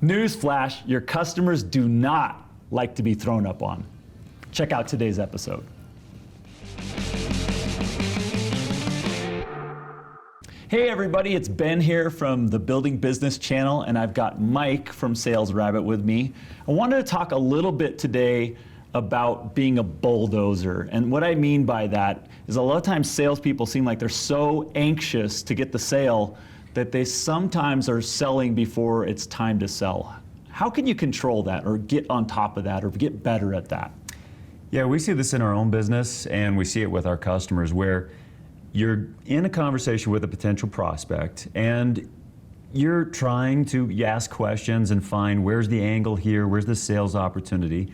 Newsflash, your customers do not like to be thrown up on. Check out today's episode. Hey everybody, it's Ben here from the Building Business channel, and I've got Mike from Sales Rabbit with me. I wanted to talk a little bit today about being a bulldozer. And what I mean by that is a lot of times salespeople seem like they're so anxious to get the sale that they sometimes are selling before it's time to sell. How can you control that or get on top of that or get better at that? Yeah, we see this in our own business and we see it with our customers where you're in a conversation with a potential prospect and you're trying to ask questions and find where's the angle here, where's the sales opportunity.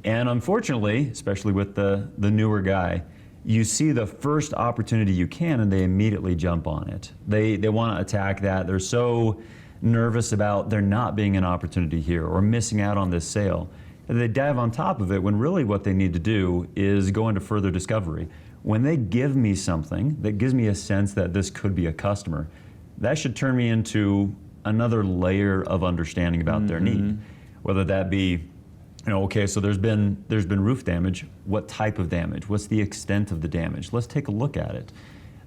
And unfortunately, especially with the newer guy, you see the first opportunity you can and they immediately jump on it. They want to attack that. They're so nervous about there not being an opportunity here or missing out on this sale. And they dive on top of it when really what they need to do is go into further discovery. When they give me something that gives me a sense that this could be a customer, that should turn me into another layer of understanding about their need. Whether that be, okay, so there's been roof damage. What type of damage? What's the extent of the damage? Let's take a look at it.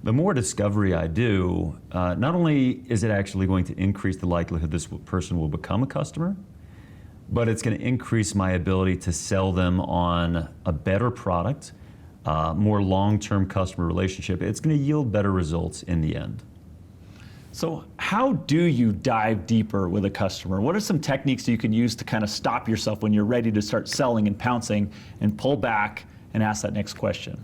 The more discovery I do, not only is it actually going to increase the likelihood this person will become a customer, but it's going to increase my ability to sell them on a better product, more long-term customer relationship. It's going to yield better results in the end. So how do you dive deeper with a customer? What are some techniques you can use to kind of stop yourself when you're ready to start selling and pouncing and pull back and ask that next question?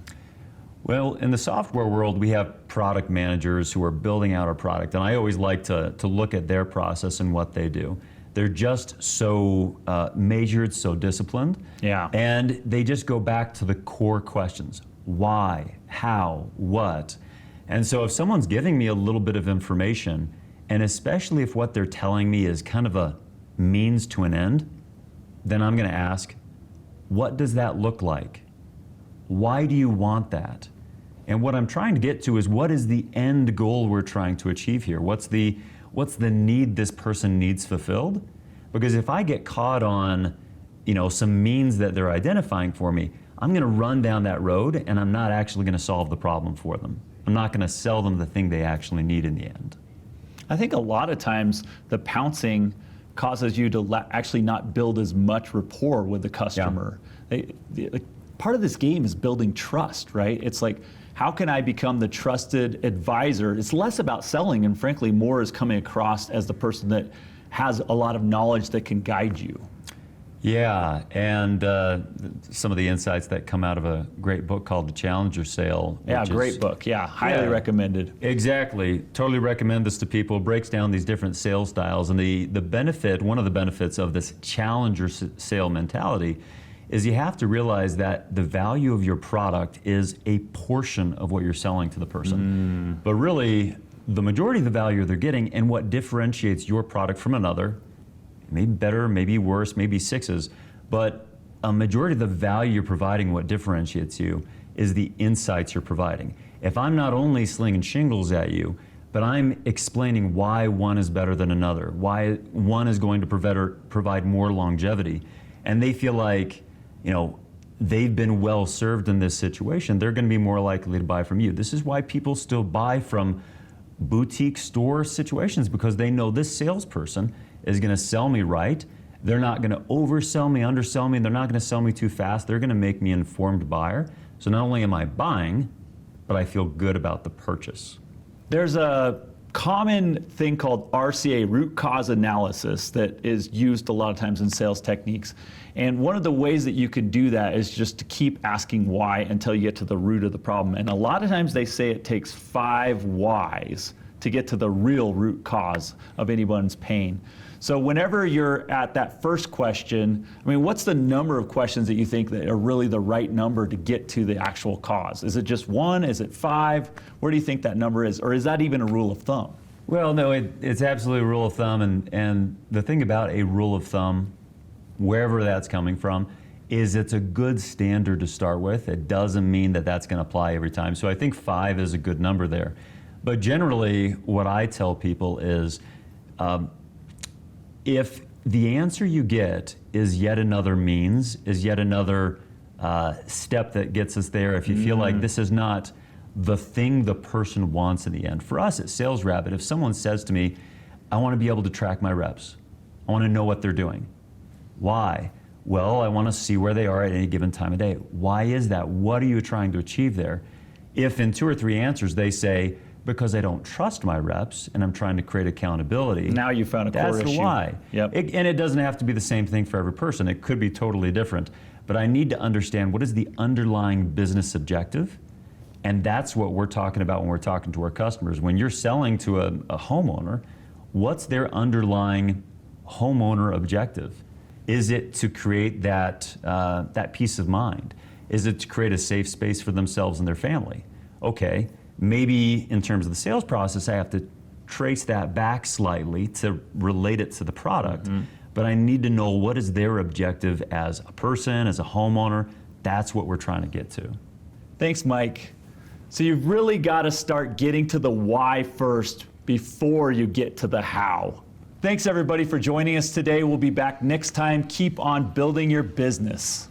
Well, in the software world, we have product managers who are building out our product, and I always like to look at their process and what they do. They're just so measured, so disciplined, and they just go back to the core questions. Why, how, what? And so if someone's giving me a little bit of information, and especially if what they're telling me is kind of a means to an end, then I'm going to ask, what does that look like? Why do you want that? And what I'm trying to get to is, what is the end goal we're trying to achieve here? What's the need this person needs fulfilled? Because if I get caught on, some means that they're identifying for me, I'm going to run down that road and I'm not actually going to solve the problem for them. I'm not going to sell them the thing they actually need in the end. I think a lot of times the pouncing causes you to actually not build as much rapport with the customer. Part of this game is building trust, right? It's like, how can I become the trusted advisor? It's less about selling, and frankly, more is coming across as the person that has a lot of knowledge that can guide you. Yeah, and some of the insights that come out of a great book called The Challenger Sale. Yeah, great book. Yeah, highly recommended. Exactly. Totally recommend this to people. It breaks down these different sales styles. And one of the benefits of this Challenger sale mentality is you have to realize that the value of your product is a portion of what you're selling to the person. But really, the majority of the value they're getting and what differentiates your product from another, maybe better, maybe worse, maybe sixes, but a majority of the value you're providing, what differentiates you, is the insights you're providing. If I'm not only slinging shingles at you, but I'm explaining why one is better than another, why one is going to provide more longevity, and they feel like, they've been well served in this situation, they're going to be more likely to buy from you. This is why people still buy from boutique store situations, because they know this salesperson is going to sell me right. They're not going to oversell me, undersell me, and they're not going to sell me too fast. They're going to make me an informed buyer. So not only am I buying, but I feel good about the purchase. There's a common thing called RCA, root cause analysis, that is used a lot of times in sales techniques. And one of the ways that you can do that is just to keep asking why until you get to the root of the problem. And a lot of times they say it takes 5 whys to get to the real root cause of anyone's pain. So whenever you're at that first question, what's the number of questions that you think that are really the right number to get to the actual cause? Is it just 1? Is it 5? Where do you think that number is? Or is that even a rule of thumb? Well, no, it's absolutely a rule of thumb. And the thing about a rule of thumb, wherever that's coming from, is it's a good standard to start with. It doesn't mean that that's going to apply every time. So I think 5 is a good number there. But generally, what I tell people is, if the answer you get is yet another means, is yet another step that gets us there if you feel like this is not the thing the person wants in the end. For us at Sales Rabbit, if someone says to me, I want to be able to track my reps, I want to know what they're doing. Why? Well, I want to see where they are at any given time of day. Why is that? What are you trying to achieve there? If in 2 or 3 answers they say, because I don't trust my reps and I'm trying to create accountability. Now you found a core issue. That's the why. Yep. And it doesn't have to be the same thing for every person. It could be totally different. But I need to understand what is the underlying business objective. And that's what we're talking about when we're talking to our customers. When you're selling to a homeowner, what's their underlying homeowner objective? Is it to create that peace of mind? Is it to create a safe space for themselves and their family? Okay, maybe in terms of the sales process, I have to trace that back slightly to relate it to the product. But I need to know what is their objective as a person, as a homeowner. That's what we're trying to get to. Thanks, Mike. So you've really got to start getting to the why first before you get to the how. Thanks everybody for joining us today. We'll be back next time. Keep on building your business.